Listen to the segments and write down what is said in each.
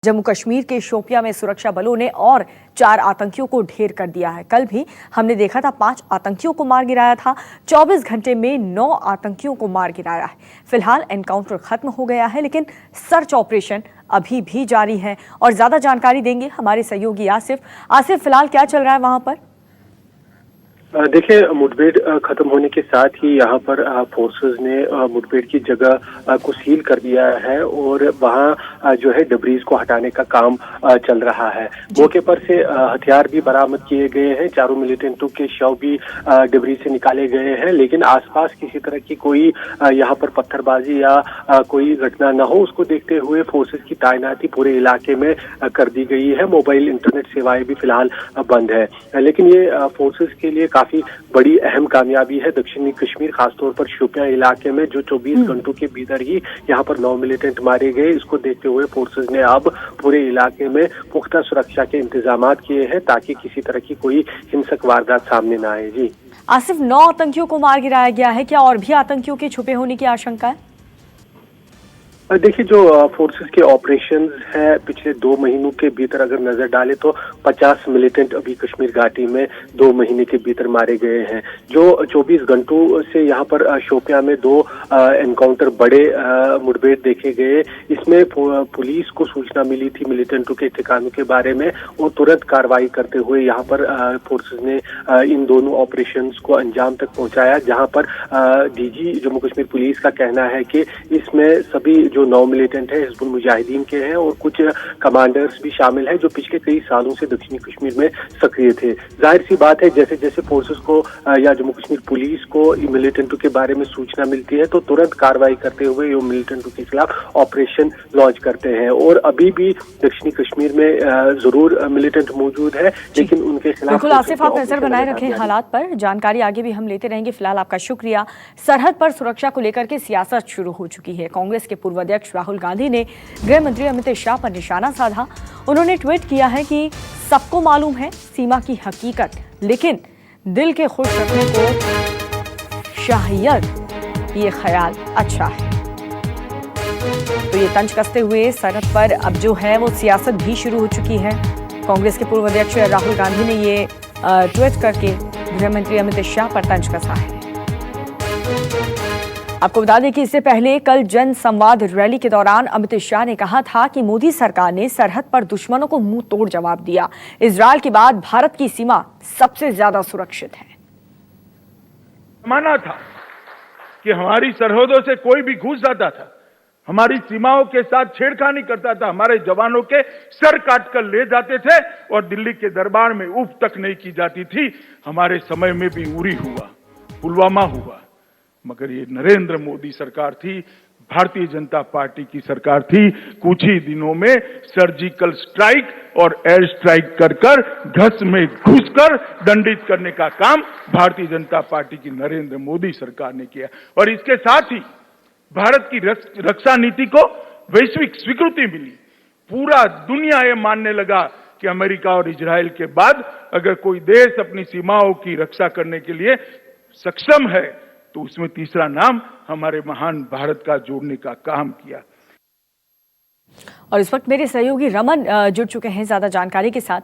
जम्मू कश्मीर के शोपियां में सुरक्षा बलों ने और 4 आतंकियों को ढेर कर दिया है। कल भी हमने देखा था 5 आतंकियों को मार गिराया था। 24 घंटे में 9 आतंकियों को मार गिराया है। फिलहाल एनकाउंटर खत्म हो गया है, लेकिन सर्च ऑपरेशन अभी भी जारी है। और ज्यादा जानकारी देंगे हमारे सहयोगी आसिफ। फिलहाल क्या चल रहा है वहां पर? देखिए, मुठभेड़ खत्म होने के साथ ही यहाँ पर फोर्सेस ने मुठभेड़ की जगह को सील कर दिया है और वहाँ जो है डबरीज को हटाने का काम चल रहा है। मौके पर से हथियार भी बरामद किए गए हैं। 4 मिलिटेंटों के शव भी डबरीज से निकाले गए हैं, लेकिन आसपास किसी तरह की कोई यहाँ पर पत्थरबाजी या कोई घटना न हो, उसको देखते हुए फोर्सेस की तैनाती पूरे इलाके में कर दी गई है। मोबाइल इंटरनेट सेवाएं भी फिलहाल बंद है, लेकिन ये फोर्सेस के लिए काफी बड़ी अहम कामयाबी है। दक्षिणी कश्मीर, खासतौर पर शोपियां इलाके में जो 24 घंटों के भीतर ही यहाँ पर 9 मिलिटेंट मारे गए, इसको देखते हुए फोर्सेस ने अब पूरे इलाके में पुख्ता सुरक्षा के इंतजाम किए हैं ताकि किसी तरह की कोई हिंसक वारदात सामने न आए। जी आसिफ, 9 आतंकियों को मार गिराया गया है, क्या और भी आतंकियों के छुपे होने की आशंका है? देखिए, जो फोर्सेस के ऑपरेशंस है पिछले 2 महीनों के भीतर अगर नजर डालें तो 50 मिलिटेंट अभी कश्मीर घाटी में 2 महीने के भीतर मारे गए हैं। जो 24 घंटों से यहाँ पर शोपियां में 2 एनकाउंटर बड़े मुठभेड़ देखे गए। इसमें पुलिस को सूचना मिली थी मिलिटेंटों के ठिकानों के बारे में और तुरंत कार्रवाई करते हुए यहाँ पर फोर्सेस ने इन दोनों ऑपरेशंस को अंजाम तक पहुंचाया, जहाँ पर डीजी जम्मू कश्मीर पुलिस का कहना है कि इसमें सभी जो 9 मिलिटेंट है हिजबुल मुजाहिदीन के हैं और कुछ कमांडर्स भी शामिल हैं जो पिछले कई सालों से दक्षिणी कश्मीर में सक्रिय थे। जाहिर सी बात है, जैसे जैसे फोर्सेस को या जम्मू कश्मीर पुलिस को मिलिटेंटों के बारे में सूचना मिलती है तो तुरंत कार्रवाई करते हुए ये मिलिटेंटों के खिलाफ ऑपरेशन लॉन्च करते हैं। और अभी भी दक्षिणी कश्मीर में जरूर मिलिटेंट मौजूद है, लेकिन उनके खिलाफ बिल्कुल आसिफ, आप नजर बनाए रखें हालात पर। जानकारी आगे भी हम लेते रहेंगे। फिलहाल आपका शुक्रिया। सरहद पर सुरक्षा को लेकर के सियासत शुरू हो चुकी है। कांग्रेस के पूर्व अध्यक्ष राहुल गांधी ने गृह मंत्री अमित शाह पर निशाना साधा। उन्होंने ट्वीट किया है कि सबको मालूम है सीमा की हकीकत, लेकिन दिल के खुश रखने को शायद ये ख्याल अच्छा है। तो ये तंज कसते हुए सरहद पर अब जो है वो सियासत भी शुरू हो चुकी है। कांग्रेस के पूर्व अध्यक्ष राहुल गांधी ने ये ट्वीट करके गृह मंत्री अमित शाह पर तंज कसा है। आपको बता दें कि इससे पहले कल जन संवाद रैली के दौरान अमित शाह ने कहा था कि मोदी सरकार ने सरहद पर दुश्मनों को मुंह तोड़ जवाब दिया। इजरायल के बाद भारत की सीमा सबसे ज्यादा सुरक्षित है। माना था कि हमारी सरहदों से कोई भी घुस जाता था, हमारी सीमाओं के साथ छेड़खानी करता था, हमारे जवानों के सर काट कर ले जाते थे और दिल्ली के दरबार में उफ तक नहीं की जाती थी। हमारे समय में भी उरी हुआ, पुलवामा हुआ, मगर ये नरेंद्र मोदी सरकार थी, भारतीय जनता पार्टी की सरकार थी। कुछ ही दिनों में सर्जिकल स्ट्राइक और एयर स्ट्राइक कर घस में घुसकर दंडित करने का काम भारतीय जनता पार्टी की नरेंद्र मोदी सरकार ने किया। और इसके साथ ही भारत की रक्षा नीति को वैश्विक स्वीकृति मिली। पूरा दुनिया ये मानने लगा कि अमेरिका और इजराइल के बाद अगर कोई देश अपनी सीमाओं की रक्षा करने के लिए सक्षम है तो उसमें तीसरा नाम हमारे महान भारत का जोड़ने का काम किया। और इस वक्त मेरे सहयोगी रमन जुड़ चुके हैं ज्यादा जानकारी के साथ।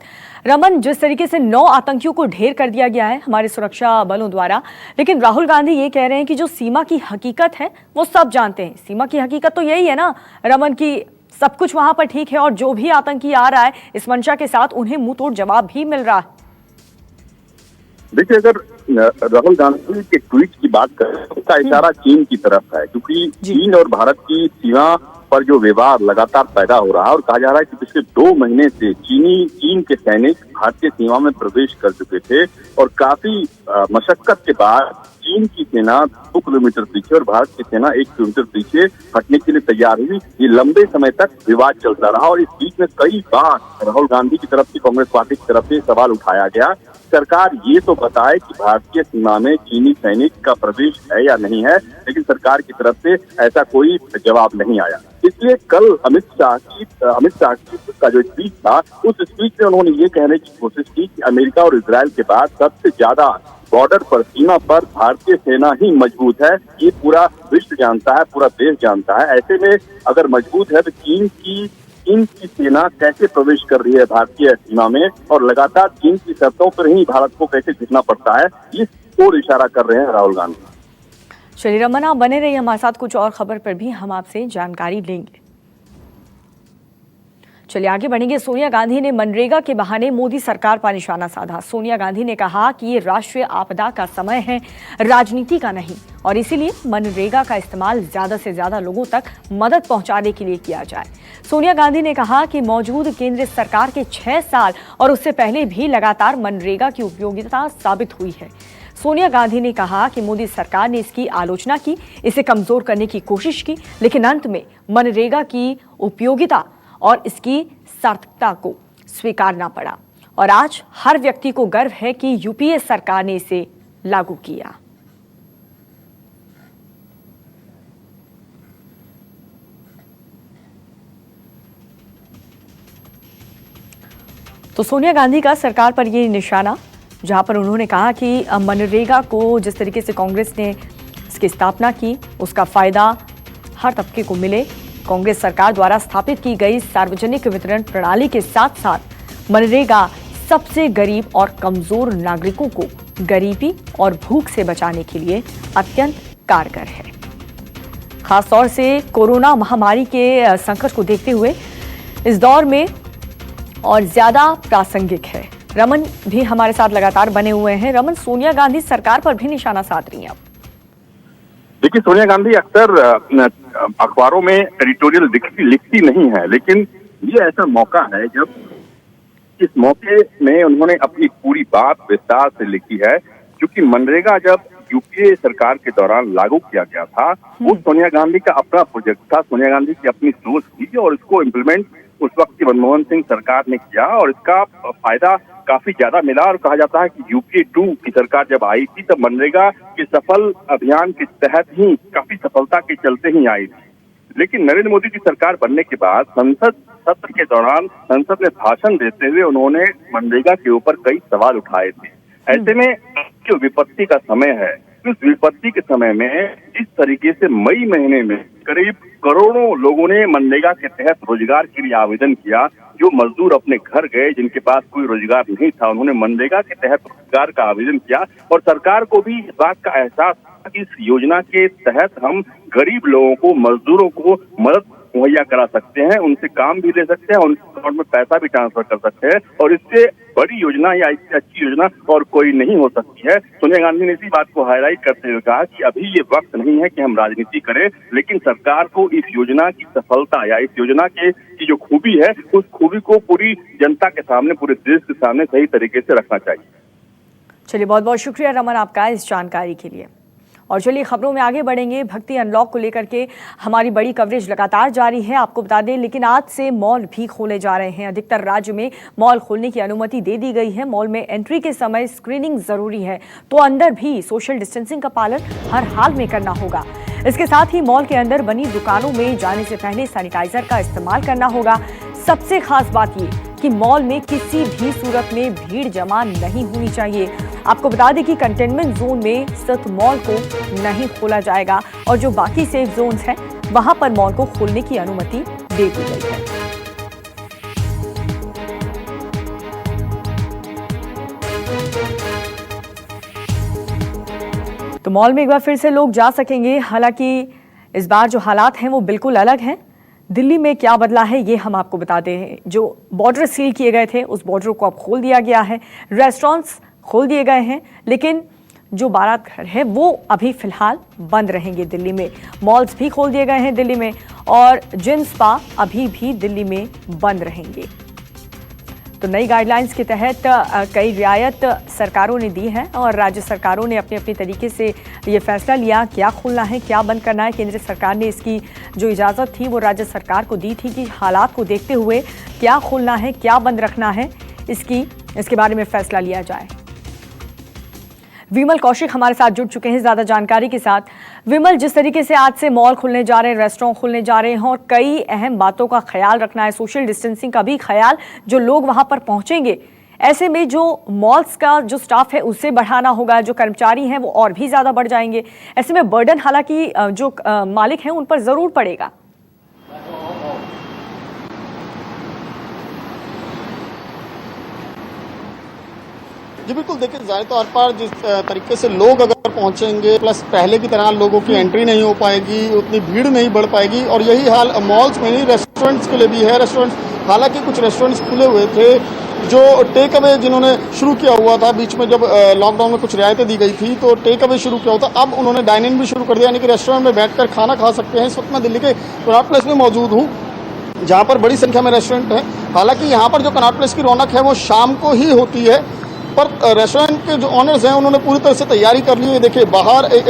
रमन, जिस तरीके से 9 आतंकियों को ढेर कर दिया गया है हमारे सुरक्षा बलों द्वारा, लेकिन राहुल गांधी ये कह रहे हैं कि जो सीमा की हकीकत है वो सब जानते हैं। सीमा की हकीकत तो यही है ना रमन, की सब कुछ वहां पर ठीक है और जो भी आतंकी आ रहा है इस मंशा के साथ उन्हें मुंह तोड़ जवाब भी मिल रहा है। देखिए, अगर राहुल गांधी के ट्वीट की बात करें तो उसका इशारा चीन की तरफ है, क्योंकि चीन और भारत की सीमा पर जो विवाद लगातार पैदा हो रहा है और कहा जा रहा है कि पिछले 2 महीने से चीन के सैनिक भारतीय सीमा में प्रवेश कर चुके थे और काफी मशक्कत के बाद चीन की सेना 2 किलोमीटर पीछे और भारत की सेना 1 किलोमीटर पीछे हटने के लिए तैयार हुई। ये लंबे समय तक विवाद चलता रहा और इस बीच में कई बार राहुल गांधी की तरफ से, कांग्रेस पार्टी की तरफ से सवाल उठाया गया, सरकार ये तो बताए कि भारतीय सीमा में चीनी सैनिक का प्रवेश है या नहीं है, लेकिन सरकार की तरफ से ऐसा कोई जवाब नहीं आया। इसलिए कल अमित शाह का जो स्पीच था, उस स्पीच में उन्होंने ये कहने की कोशिश की कि अमेरिका और इजराइल के बाद सबसे ज्यादा बॉर्डर पर, सीमा पर भारतीय सेना ही मजबूत है। ये पूरा विश्व जानता है, पूरा देश जानता है। ऐसे में अगर मजबूत है तो चीन की चीन की सेना कैसे प्रवेश कर रही है भारतीय सीमा में और लगातार चीन की शर्तों पर ही भारत को कैसे झुकना पड़ता है, इस ओर इशारा कर रहे हैं राहुल गांधी। चलिए रमन, आप बने रहिए हमारे साथ, कुछ और खबर पर भी हम आपसे जानकारी लेंगे। चलिए आगे बढ़ेंगे। सोनिया गांधी ने मनरेगा के बहाने मोदी सरकार पर निशाना साधा। सोनिया गांधी ने कहा कि ये राष्ट्रीय आपदा का समय है, राजनीति का नहीं, और इसीलिए मनरेगा का इस्तेमाल ज्यादा से ज्यादा लोगों तक मदद पहुंचाने के लिए किया जाए। सोनिया गांधी ने कहा कि मौजूद केंद्र सरकार के 6 साल और उससे पहले भी लगातार मनरेगा की उपयोगिता साबित हुई है। सोनिया गांधी ने कहा कि मोदी सरकार ने इसकी आलोचना की, इसे कमजोर करने की कोशिश की, लेकिन अंत में मनरेगा की उपयोगिता और इसकी सार्थकता को स्वीकारना पड़ा और आज हर व्यक्ति को गर्व है कि यूपीए सरकार ने इसे लागू किया। तो सोनिया गांधी का सरकार पर ये निशाना, जहां पर उन्होंने कहा कि मनरेगा को जिस तरीके से कांग्रेस ने इसकी स्थापना की, उसका फायदा हर तबके को मिले। कांग्रेस सरकार द्वारा स्थापित की गई सार्वजनिक वितरण प्रणाली के साथ साथ मनरेगा सबसे गरीब और कमजोर नागरिकों को गरीबी और भूख से बचाने के लिए अत्यंत कारगर है। खासतौर से कोरोना महामारी के संकट को देखते हुए इस दौर में और ज्यादा प्रासंगिक है। रमन भी हमारे साथ लगातार बने हुए हैं। रमन, सोनिया गांधी सरकार पर भी निशाना साध रही हैं। देखिए, सोनिया गांधी अक्सर अखबारों में एडिटोरियल लिखती नहीं है, लेकिन ये ऐसा मौका है जब इस मौके में उन्होंने अपनी पूरी बात विस्तार से लिखी है। क्योंकि मनरेगा जब यूपीए सरकार के दौरान लागू किया गया था, वो सोनिया गांधी का अपना प्रोजेक्ट था, सोनिया गांधी की अपनी सोच थी और इसको इम्प्लीमेंट उस वक्त की मनमोहन सिंह सरकार ने किया और इसका फायदा काफी ज्यादा मिला। और कहा जाता है कि यूपीए 2 की सरकार जब आई थी तब मनरेगा के सफल अभियान के तहत ही काफी सफलता के चलते ही आई थी। लेकिन नरेंद्र मोदी की सरकार बनने के बाद संसद सत्र के दौरान संसद में भाषण देते हुए उन्होंने मनरेगा के ऊपर कई सवाल उठाए थे। ऐसे में जो विपत्ति का समय है, उस विपत्ति के समय में इस तरीके से मई महीने में करीब करोड़ों लोगों ने मनरेगा के तहत रोजगार के लिए आवेदन किया। जो मजदूर अपने घर गए जिनके पास कोई रोजगार नहीं था, उन्होंने मनरेगा के तहत रोजगार का आवेदन किया और सरकार को भी इस बात का एहसास था कि इस योजना के तहत हम गरीब लोगों को, मजदूरों को मदद मुहैया करा सकते हैं, उनसे काम भी ले सकते हैं, उनके अकाउंट में पैसा भी ट्रांसफर कर सकते हैं और इससे बड़ी योजना या इससे अच्छी योजना और कोई नहीं हो सकती है। सोनिया गांधी ने इसी बात को हाईलाइट करते हुए कहा कि अभी ये वक्त नहीं है कि हम राजनीति करें, लेकिन सरकार को इस योजना की सफलता या इस योजना की जो खूबी है, उस खूबी को पूरी जनता के सामने, पूरे देश के सामने सही तरीके से रखना चाहिए। चलिए, बहुत बहुत शुक्रिया रमन आपका इस जानकारी के लिए। और चलिए खबरों में आगे बढ़ेंगे। भक्ति अनलॉक को लेकर के हमारी बड़ी कवरेज लगातार जारी है, आपको बता दें। लेकिन आज से मॉल भी खोले जा रहे हैं। अधिकतर राज्य में मॉल खोलने की अनुमति दे दी गई है। मॉल में एंट्री के समय स्क्रीनिंग जरूरी है, तो अंदर भी सोशल डिस्टेंसिंग का पालन हर हाल में करना होगा। इसके साथ ही मॉल के अंदर बनी दुकानों में जाने से पहले सैनिटाइजर का इस्तेमाल करना होगा। सबसे खास बात ये कि मॉल में किसी भी सूरत में भीड़ जमा नहीं होनी चाहिए। आपको बता दें कि कंटेनमेंट जोन में सिर्फ मॉल को नहीं खोला जाएगा और जो बाकी सेफ जोन्स हैं वहां पर मॉल को खोलने की अनुमति दे दी गई है। तो मॉल में एक बार फिर से लोग जा सकेंगे। हालांकि इस बार जो हालात हैं वो बिल्कुल अलग हैं। दिल्ली में क्या बदला है ये हम आपको बताते हैं। जो बॉर्डर सील किए गए थे उस बॉर्डर को अब खोल दिया गया है। रेस्टोरेंट्स खोल दिए गए हैं, लेकिन जो बारात घर है वो अभी फिलहाल बंद रहेंगे दिल्ली में। मॉल्स भी खोल दिए गए हैं दिल्ली में और जिम स्पा अभी भी दिल्ली में बंद रहेंगे। तो नई गाइडलाइंस के तहत कई रियायत सरकारों ने दी है और राज्य सरकारों ने अपने अपने तरीके से ये फैसला लिया क्या खोलना है, क्या बंद करना है। केंद्र सरकार ने इसकी जो इजाज़त थी वो राज्य सरकार को दी थी कि हालात को देखते हुए क्या खोलना है, क्या बंद रखना है, इसके बारे में फैसला लिया जाए। विमल कौशिक हमारे साथ जुड़ चुके हैं ज़्यादा जानकारी के साथ। विमल, जिस तरीके से आज से मॉल खुलने जा रहे हैं, रेस्टोरेंट खुलने जा रहे हैं और कई अहम बातों का ख्याल रखना है, सोशल डिस्टेंसिंग का भी ख्याल, जो लोग वहां पर पहुंचेंगे, ऐसे में जो मॉल्स का जो स्टाफ है उससे बढ़ाना होगा, जो कर्मचारी हैं वो और भी ज़्यादा बढ़ जाएंगे। ऐसे में बर्डन हालांकि जो मालिक हैं उन पर ज़रूर पड़ेगा। जी बिल्कुल, देखिए ज़ाहिर तौर पर जिस तरीके से लोग अगर पहुंचेंगे, प्लस पहले की तरह लोगों की एंट्री नहीं हो पाएगी, उतनी भीड़ नहीं बढ़ पाएगी। और यही हाल मॉल्स में नहीं, रेस्टोरेंट्स के लिए भी है। रेस्टोरेंट्स, हालांकि कुछ रेस्टोरेंट्स खुले हुए थे जो टेक अवे जिन्होंने शुरू किया हुआ था, बीच में जब लॉकडाउन में कुछ रियायतें दी गई थी तो टेक अवे शुरू किया हुआ था, अब उन्होंने डाइन इन भी शुरू कर दिया, यानी कि रेस्टोरेंट में बैठकर खाना खा सकते हैं। इस वक्त मैं दिल्ली के कनॉट प्लेस में मौजूद हूँ, जहाँ पर बड़ी संख्या में रेस्टोरेंट हैं। हालांकि यहाँ पर जो कनॉट प्लेस की रौनक है वो शाम को ही होती है, पर रेस्टोरेंट के जो ऑनर्स हैं उन्होंने पूरी तरह से तैयारी कर ली है। देखिए बाहर एक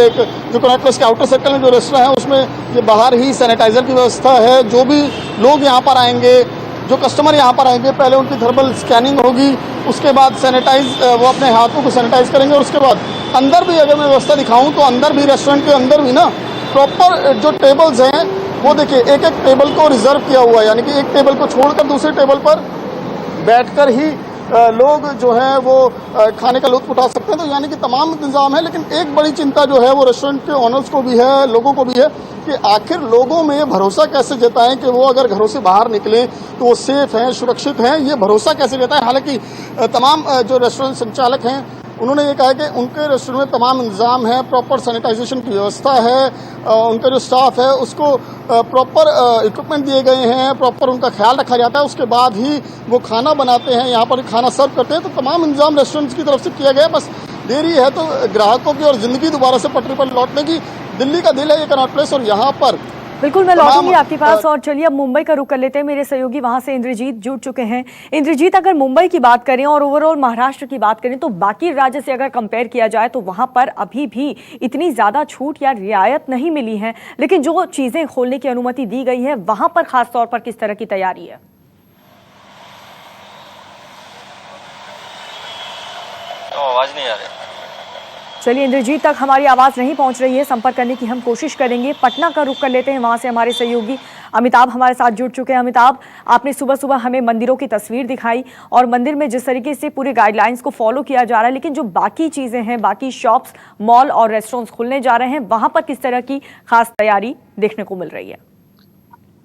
जो कनॉट प्लेस के आउटर सर्कल में जो रेस्टोरेंट है उसमें ये बाहर ही सैनिटाइजर की व्यवस्था है। जो भी लोग यहाँ पर आएंगे, जो कस्टमर यहाँ पर आएंगे, पहले उनकी थर्मल स्कैनिंग होगी, उसके बाद वो अपने हाथों को सैनिटाइज करेंगे। और उसके बाद अंदर भी अगर मैं व्यवस्था दिखाऊं तो अंदर भी, रेस्टोरेंट के अंदर भी ना प्रॉपर जो टेबल्स हैं वो देखिए एक एक टेबल को रिजर्व किया हुआ है, यानी कि एक टेबल को छोड़कर दूसरे टेबल पर बैठकर ही लोग जो है वो खाने का लुत्फ उठा सकते हैं। तो यानी कि तमाम इंतजाम है। लेकिन एक बड़ी चिंता जो है वो रेस्टोरेंट के ऑनर्स को भी है, लोगों को भी है कि आखिर लोगों में ये भरोसा कैसे जताएं कि वो अगर घरों से बाहर निकलें तो वो सेफ हैं, सुरक्षित हैं, ये भरोसा कैसे जताएं। हालांकि तमाम जो रेस्टोरेंट संचालक हैं उन्होंने ये कहा कि उनके रेस्टोरेंट में तमाम इंतजाम है, प्रॉपर सैनिटाइजेशन की व्यवस्था है, उनका जो स्टाफ है उसको प्रॉपर इक्विपमेंट दिए गए हैं, प्रॉपर उनका ख्याल रखा जाता है, उसके बाद ही वो खाना बनाते हैं, यहाँ पर खाना सर्व करते हैं। तो तमाम इंतजाम रेस्टोरेंट्स की तरफ से किया गया, बस देरी है तो ग्राहकों की और जिंदगी दोबारा से पटरी पर लौटने की। दिल्ली का दिल है ये कनॉट प्लेस, और यहाँ पर बिल्कुल मैं लौटूंगी आपके पास। और चलिए अब मुंबई का रुख कर लेते हैं, मेरे सहयोगी वहां से इंद्रजीत जुड़ चुके हैं। इंद्रजीत, अगर मुंबई की बात करें और ओवरऑल महाराष्ट्र की बात करें तो बाकी राज्य से अगर कंपेयर किया जाए तो वहां पर अभी भी इतनी ज्यादा छूट या रियायत नहीं मिली है, लेकिन जो चीजें खोलने की अनुमति दी गई है वहां पर खास तौर पर किस तरह की तैयारी है? आवाज नहीं आ रही। चलिए इंद्रजीत तक हमारी आवाज नहीं पहुंच रही है, संपर्क करने की हम कोशिश करेंगे। पटना का रुख कर लेते हैं, वहां से हमारे सहयोगी अमिताभ हमारे साथ जुड़ चुके हैं। अमिताभ, आपने सुबह सुबह हमें मंदिरों की तस्वीर दिखाई और मंदिर में जिस तरीके से पूरे गाइडलाइंस को फॉलो किया जा रहा है, लेकिन जो बाकी चीजें हैं, बाकी शॉप्स, मॉल और रेस्टोरेंट्स खुलने जा रहे हैं, वहां पर किस तरह की खास तैयारी देखने को मिल रही है?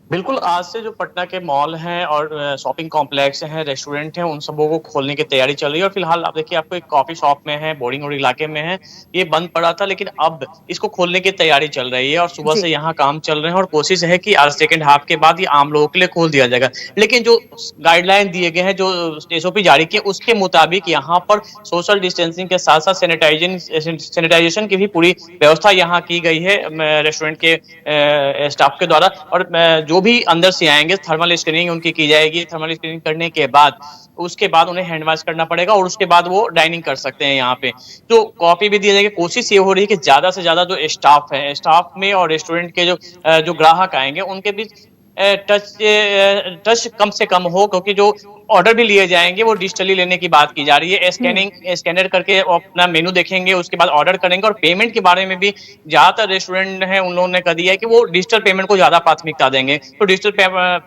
बिल्कुल, आज से जो पटना के मॉल हैं और शॉपिंग कॉम्प्लेक्स हैं, रेस्टोरेंट हैं, उन सबों को खोलने की तैयारी चल रही है। और फिलहाल आप देखिए, आपको एक कॉफी शॉप में है, बोर्डिंग रोड इलाके में है, ये बंद पड़ा था, लेकिन अब इसको खोलने की तैयारी चल रही है और सुबह से यहाँ काम चल रहे हैं और कोशिश है कि आज सेकेंड हाफ के बाद ये आम लोगों के लिए खोल दिया जाएगा। लेकिन जो गाइडलाइन दिए गए हैं, जो SOP जारी किए, उसके मुताबिक यहाँ पर सोशल डिस्टेंसिंग के साथ साथ सैनिटाइजेशन की भी पूरी व्यवस्था यहाँ की गई है रेस्टोरेंट के स्टाफ के द्वारा। और जो भी अंदर से आएंगे थर्मल स्क्रीनिंग उनकी की जाएगी। थर्मल स्क्रीनिंग करने के बाद उसके बाद उन्हें हैंड वॉश करना पड़ेगा और उसके बाद वो डाइनिंग कर सकते हैं। यहाँ पे तो कॉफी भी दी जाएगी। कोशिश ये हो रही है कि ज्यादा से ज्यादा जो स्टाफ है, स्टाफ में और रेस्टोरेंट के जो ग्राहक आएंगे उनके बीच टच कम से कम हो, क्योंकि जो ऑर्डर भी लिए जाएंगे वो डिजिटली लेने की बात की जा रही है। स्कैनर करके अपना मेनू देखेंगे, उसके बाद ऑर्डर करेंगे। और पेमेंट के बारे में भी ज्यादातर रेस्टोरेंट है उन लोगों ने कह दिया है कि वो डिजिटल पेमेंट को ज्यादा प्राथमिकता देंगे, तो डिजिटल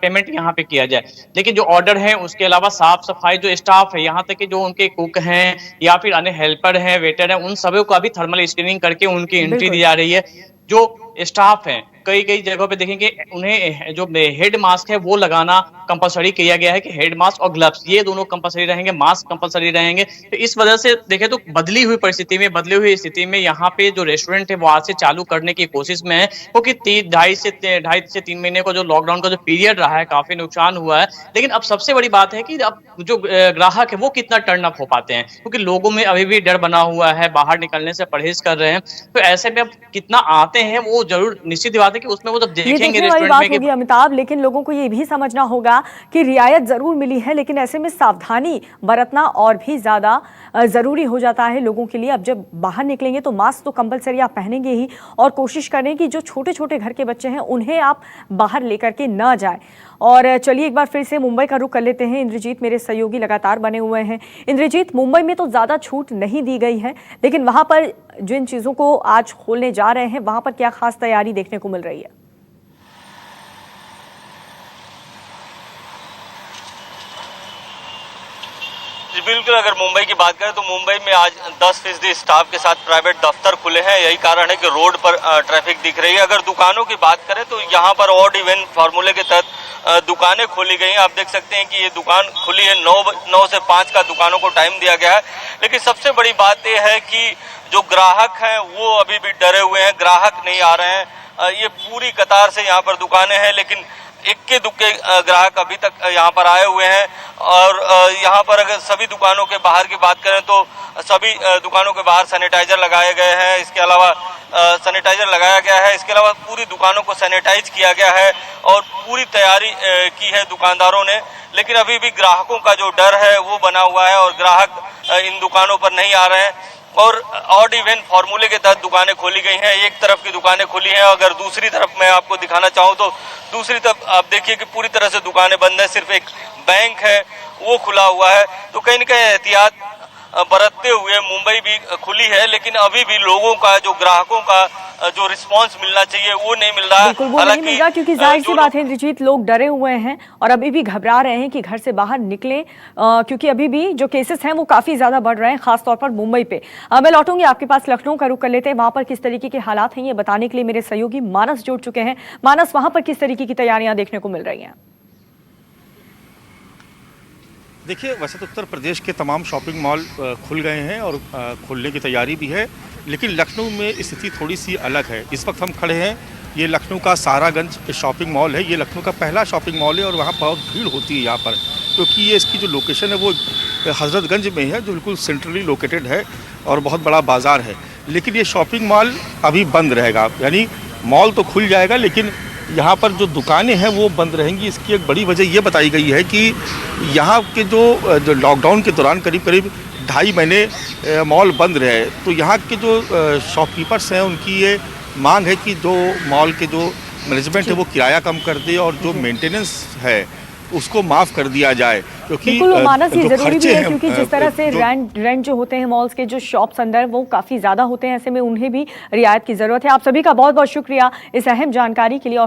पेमेंट यहाँ पे किया जाए। लेकिन जो ऑर्डर है उसके अलावा साफ सफाई, जो स्टाफ है, यहाँ तक कि जो उनके कुक हैं या फिर अन्य हेल्पर हैं, वेटर हैं, उन सभी का भी थर्मल स्क्रीनिंग करके उनकी एंट्री दी जा रही है। जो स्टाफ है कई जगहों पे देखेंगे उन्हें जो हेड मास्क है वो लगाना कंपलसरी किया गया है कि हेड मास्क और ग्लव्स ये दोनों कंपलसरी रहेंगे, मास्क कंपलसरी रहेंगे। तो इस वजह से देखें तो बदली हुई स्थिति में यहाँ पे जो रेस्टोरेंट है वो आज से चालू करने की कोशिश में है, क्योंकि 2.5 से 3 महीने का जो लॉकडाउन का जो पीरियड रहा है काफी नुकसान हुआ है। लेकिन अब सबसे बड़ी बात है कि अब जो ग्राहक है वो कितना टर्न अप हो पाते हैं, क्योंकि लोगों में अभी भी डर बना हुआ है, बाहर निकलने से परहेज कर रहे हैं। तो ऐसे में अब कितना आते हैं वो जरूर निश्चित बात है कि उसमें वो जब देखेंगे रेस्टोरेंट में। अमिताभ, लेकिन लोगों को ये भी समझना होगा कि रियायत जरूर मिली है, लेकिन ऐसे में सावधानी बरतना और भी ज्यादा जरूरी हो जाता है लोगों के लिए। अब जब बाहर निकलेंगे तो मास्क तो कंपलसरी आप पहनेंगे ही, और कोशिश करें कि जो छोटे छोटे घर के बच्चे हैं उन्हें आप बाहर लेकर के ना जाए। और चलिए एक बार फिर से मुंबई का रुख कर लेते हैं। इंद्रजीत मेरे सहयोगी लगातार बने हुए हैं। इंद्रजीत, मुंबई में तो ज्यादा छूट नहीं दी गई है, लेकिन वहां पर जिन चीजों को आज खोलने जा रहे हैं वहां पर क्या खास तैयारी देखने को मिल रही है? बिल्कुल, अगर मुंबई की बात करें तो मुंबई में आज 10% स्टाफ के साथ प्राइवेट दफ्तर खुले हैं। यही कारण है कि रोड पर ट्रैफिक दिख रही है। अगर दुकानों की बात करें तो यहाँ पर ऑड इवन फार्मूले के तहत दुकानें खोली गई हैं। आप देख सकते हैं कि ये दुकान खुली है, 9 से 5 का दुकानों को टाइम दिया गया है। लेकिन सबसे बड़ी बात यह है कि जो ग्राहक हैं वो अभी भी डरे हुए हैं, ग्राहक नहीं आ रहे हैं। ये पूरी कतार से यहाँ पर दुकानें हैं, लेकिन इक्के दुक्के ग्राहक अभी तक यहाँ पर आए हुए हैं। और यहाँ पर अगर सभी दुकानों के बाहर की बात करें तो सभी दुकानों के बाहर सैनिटाइजर लगाए गए हैं। इसके अलावा सैनिटाइजर लगाया गया है, इसके अलावा पूरी दुकानों को सैनिटाइज किया गया है और पूरी तैयारी की है दुकानदारों ने। लेकिन अभी भी ग्राहकों का जो डर है वो बना हुआ है और ग्राहक इन दुकानों पर नहीं आ रहे हैं। और ऑड इवन फॉर्मूले के तहत दुकानें खोली गई हैं। एक तरफ की दुकानें खुली हैं, अगर दूसरी तरफ मैं आपको दिखाना चाहूँ तो दूसरी तरफ आप देखिए कि पूरी तरह से दुकानें बंद है, सिर्फ एक बैंक है वो खुला हुआ है। तो कहीं न कहीं एहतियात बरतते हुए मुंबई भी खुली है, लेकिन अभी भी लोगों का, जो ग्राहकों का जो रिस्पांस मिलना चाहिए वो नहीं मिल रहा। बिल्कुल वो नहीं मिल रहा, क्योंकि जाहिर सी बात है इंद्रजीत, लोग डरे हुए हैं और अभी भी घबरा रहे हैं कि घर से बाहर निकलें, क्योंकि अभी भी जो केसेस हैं वो काफी ज्यादा बढ़ रहे हैं, खासतौर पर मुंबई पे। मैं लौटूंगी आपके पास, लखनऊ का रुख कर लेते हैं। वहां पर किस तरीके के हालात हैं ये बताने के लिए मेरे सहयोगी मानस जुड़ चुके हैं। मानस, वहां पर किस तरीके की तैयारियां देखने को मिल रही हैं? देखिए, वैसे तो उत्तर प्रदेश के तमाम शॉपिंग मॉल खुल गए हैं और खुलने की तैयारी भी है, लेकिन लखनऊ में स्थिति थोड़ी सी अलग है। इस वक्त हम खड़े हैं, ये लखनऊ का सहारागंज शॉपिंग मॉल है। ये लखनऊ का पहला शॉपिंग मॉल है और वहाँ बहुत भीड़ होती है यहाँ पर, क्योंकि ये इसकी जो लोकेशन है वो हजरतगंज में है, जो बिल्कुल सेंट्रली लोकेटेड है और बहुत बड़ा बाज़ार है। लेकिन ये शॉपिंग मॉल अभी बंद रहेगा, यानी मॉल तो खुल जाएगा लेकिन यहाँ पर जो दुकानें हैं वो बंद रहेंगी। इसकी एक बड़ी वजह ये बताई गई है कि यहाँ के जो लॉकडाउन के दौरान करीब 2.5 महीने मॉल बंद रहे, तो यहाँ के जो शॉपकीपर्स हैं उनकी ये मांग है कि जो मॉल के जो मैनेजमेंट है वो किराया कम कर दे और जो मेंटेनेंस है उसको माफ़ कर दिया जाए, क्योंकि बिल्कुल मानस ये जरूरी भी है, क्योंकि जिस तरह से रेंट जो होते हैं मॉल्स के, जो शॉप्स अंदर, वो काफ़ी ज़्यादा होते हैं, ऐसे में उन्हें भी रियायत की ज़रूरत है। आप सभी का बहुत बहुत शुक्रिया इस अहम जानकारी के लिए।